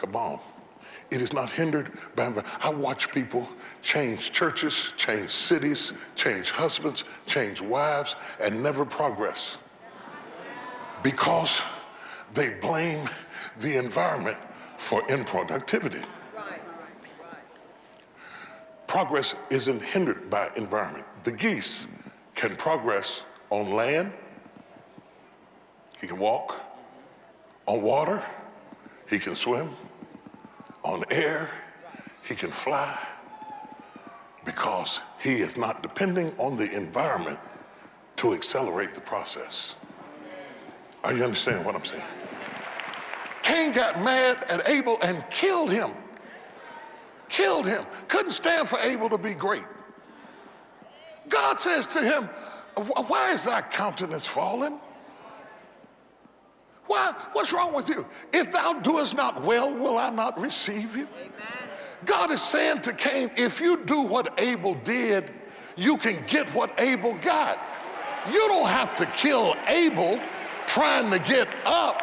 Come on. It is not hindered by environment. I watch people change churches, change cities, change husbands, change wives, and never progress because they blame the environment for improductivity. Progress isn't hindered by environment. The geese can progress on land. He can walk. On water, he can swim. On air, he can fly because he is not depending on the environment to accelerate the process. Are you understanding what I'm saying? Cain got mad at Abel and killed him. Killed him. Couldn't stand for Abel to be great. God says to him, why is thy countenance fallen? Why? What's wrong with you? If thou doest not well, will I not receive you? Amen. God is saying to Cain, if you do what Abel did, you can get what Abel got. You don't have to kill Abel trying to get up.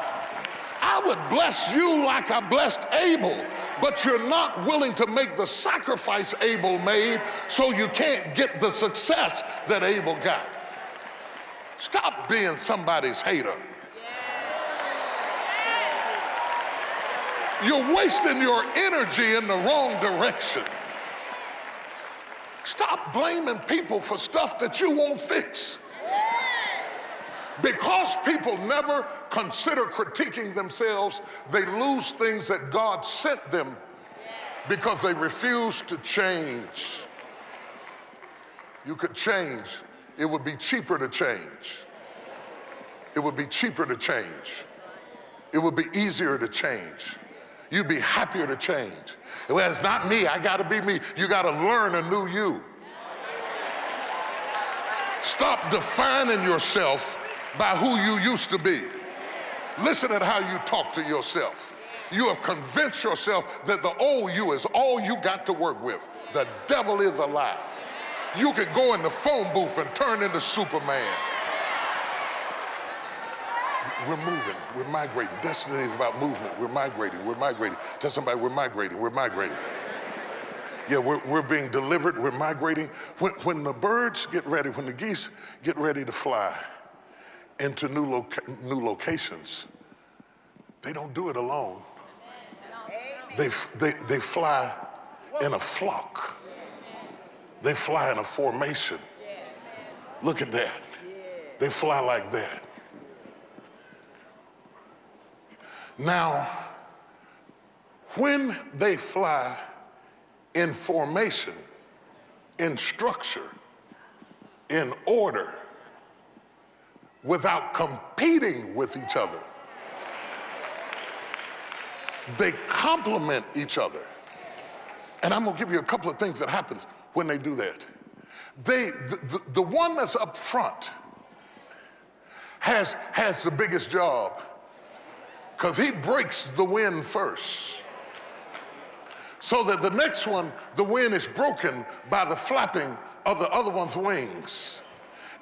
I would bless you like I blessed Abel, but you're not willing to make the sacrifice Abel made, so you can't get the success that Abel got. Stop being somebody's hater. You're wasting your energy in the wrong direction. Stop blaming people for stuff that you won't fix. Because people never consider critiquing themselves, they lose things that God sent them because they refuse to change. You could change. It would be cheaper to change. It would be cheaper to change. It would be easier to change. You'd be happier to change. Well, it's not me, I gotta be me. You gotta learn a new you. Stop defining yourself by who you used to be. Listen at how you talk to yourself. You have convinced yourself that the old you is all you got to work with. The devil is a lie. You could go in the phone booth and turn into Superman. We're moving, we're migrating. Destiny is about movement. We're migrating, we're migrating. Tell somebody we're migrating, we're migrating. Yeah, we're being delivered, we're migrating. When the birds get ready, when the geese get ready to fly into new locations, they don't do it alone. They fly in a flock. They fly in a formation. Look at that. They fly like that. Now, when they fly in formation, in structure, in order, without competing with each other, they complement each other. And I'm gonna give you a couple of things that happens when they do that. The one that's up front has the biggest job, because he breaks the wind first. So that the next one, the wind is broken by the flapping of the other one's wings.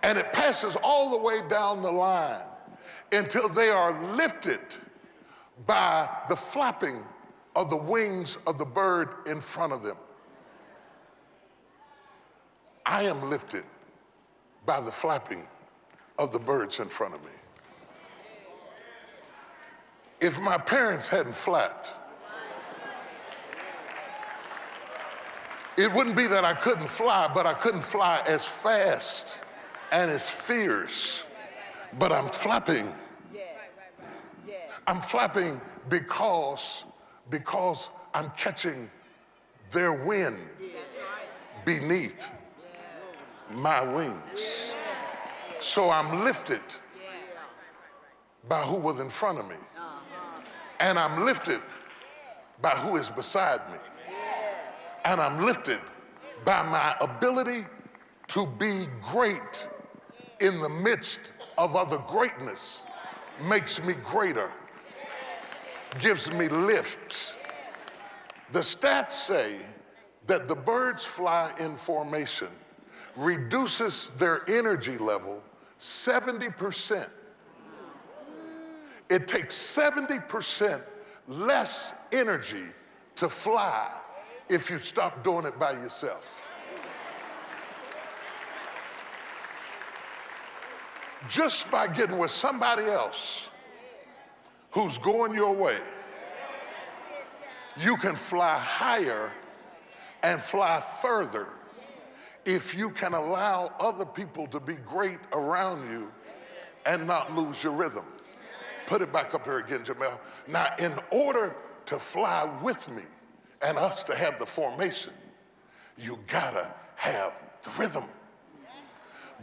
And it passes all the way down the line until they are lifted by the flapping of the wings of the bird in front of them. I am lifted by the flapping of the birds in front of me. If my parents hadn't flapped, it wouldn't be that I couldn't fly, but I couldn't fly as fast and as fierce. But I'm flapping. I'm flapping because I'm catching their wind beneath my wings. So I'm lifted by who was in front of me. And I'm lifted by who is beside me. And I'm lifted by my ability to be great in the midst of other greatness. Makes me greater, gives me lift. The stats say that the birds fly in formation reduces their energy level 70%. It takes 70% less energy to fly if you stop doing it by yourself. Just by getting with somebody else who's going your way, you can fly higher and fly further if you can allow other people to be great around you and not lose your rhythm. Put it back up here again, Jamel. Now, in order to fly with me and us to have the formation, you gotta have the rhythm.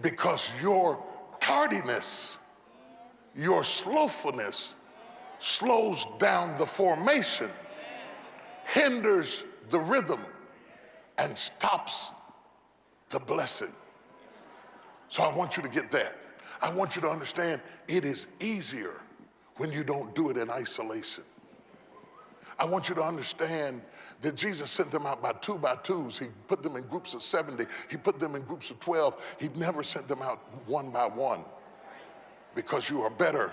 Because your tardiness, your slowfulness slows down the formation, hinders the rhythm, and stops the blessing. So I want you to get that. I want you to understand it is easier when you don't do it in isolation. I want you to understand that Jesus sent them out by twos. He put them in groups of 70. He put them in groups of 12. He never sent them out one by one, because you are better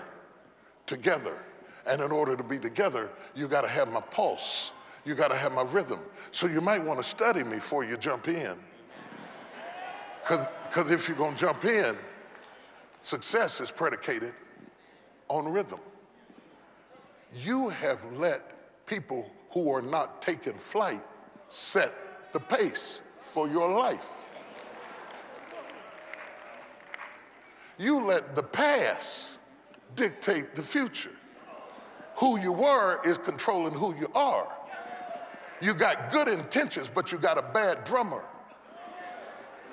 together. And in order to be together, you got to have my pulse. You got to have my rhythm. So you might want to study me before you jump in. Because if you're going to jump in, success is predicated on rhythm. You have let people who are not taking flight set the pace for your life. You let the past dictate the future. Who you were is controlling who you are. You got good intentions, but you got a bad drummer.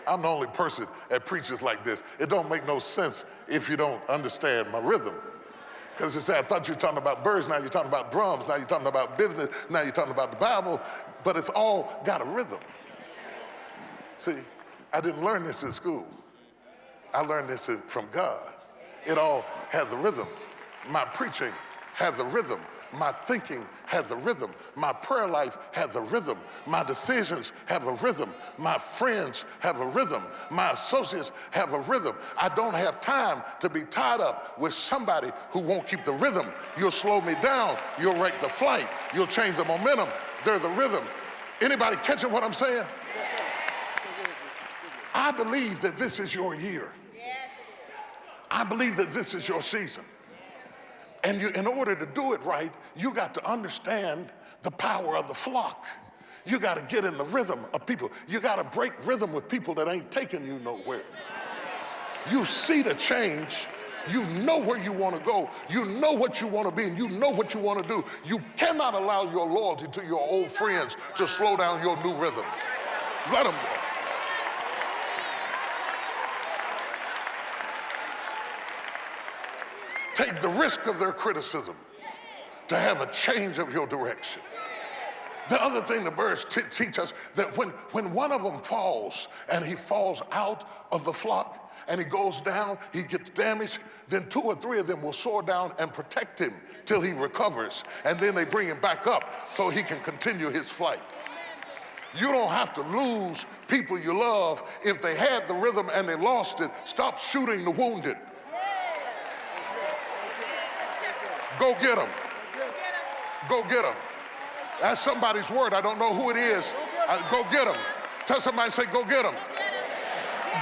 I'm the only person that preaches like this. It don't make no sense if you don't understand my rhythm. Because you say, I thought you were talking about birds, now you're talking about drums, now you're talking about business, now you're talking about the Bible, but it's all got a rhythm. See, I didn't learn this in school. I learned this from God. It all has a rhythm. My preaching has a rhythm. My thinking has a rhythm. My prayer life has a rhythm. My decisions have a rhythm. My friends have a rhythm. My associates have a rhythm. I don't have time to be tied up with somebody who won't keep the rhythm. You'll slow me down. You'll wreck the flight. You'll change the momentum. They're the rhythm. Anybody catching what I'm saying? I believe that this is your year. I believe that this is your season. And in order to do it right, you got to understand the power of the flock. You got to get in the rhythm of people. You got to break rhythm with people that ain't taking you nowhere. You see the change. You know where you want to go. You know what you want to be, and you know what you want to do. You cannot allow your loyalty to your old friends to slow down your new rhythm. Let them go. Take the risk of their criticism to have a change of your direction. The other thing the birds teach us, that when one of them falls and he falls out of the flock and he goes down, he gets damaged, then 2 or 3 of them will soar down and protect him till he recovers. And then they bring him back up so he can continue his flight. You don't have to lose people you love. If they had the rhythm and they lost it, stop shooting the wounded. Go get them. Go get them. That's somebody's word. I don't know who it is. Go get them. Tell somebody, say, go get them.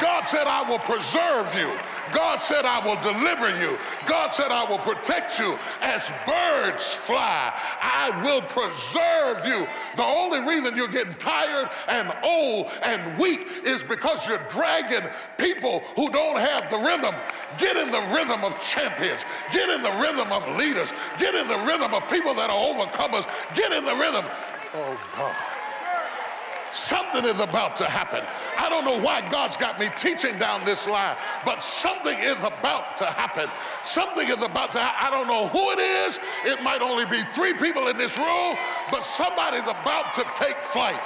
God said, I will preserve you. God said, I will deliver you. God said, I will protect you. As birds fly, I will preserve you. The only reason you're getting tired and old and weak is because you're dragging people who don't have the rhythm. Get in the rhythm of champions. Get in the rhythm of leaders. Get in the rhythm of people that are overcomers. Get in the rhythm. Oh, God. Something is about to happen. I don't know why God's got me teaching down this line, but something is about to happen. Something is about to happen. I don't know who it is. It might only be 3 people in this room, but somebody's about to take flight.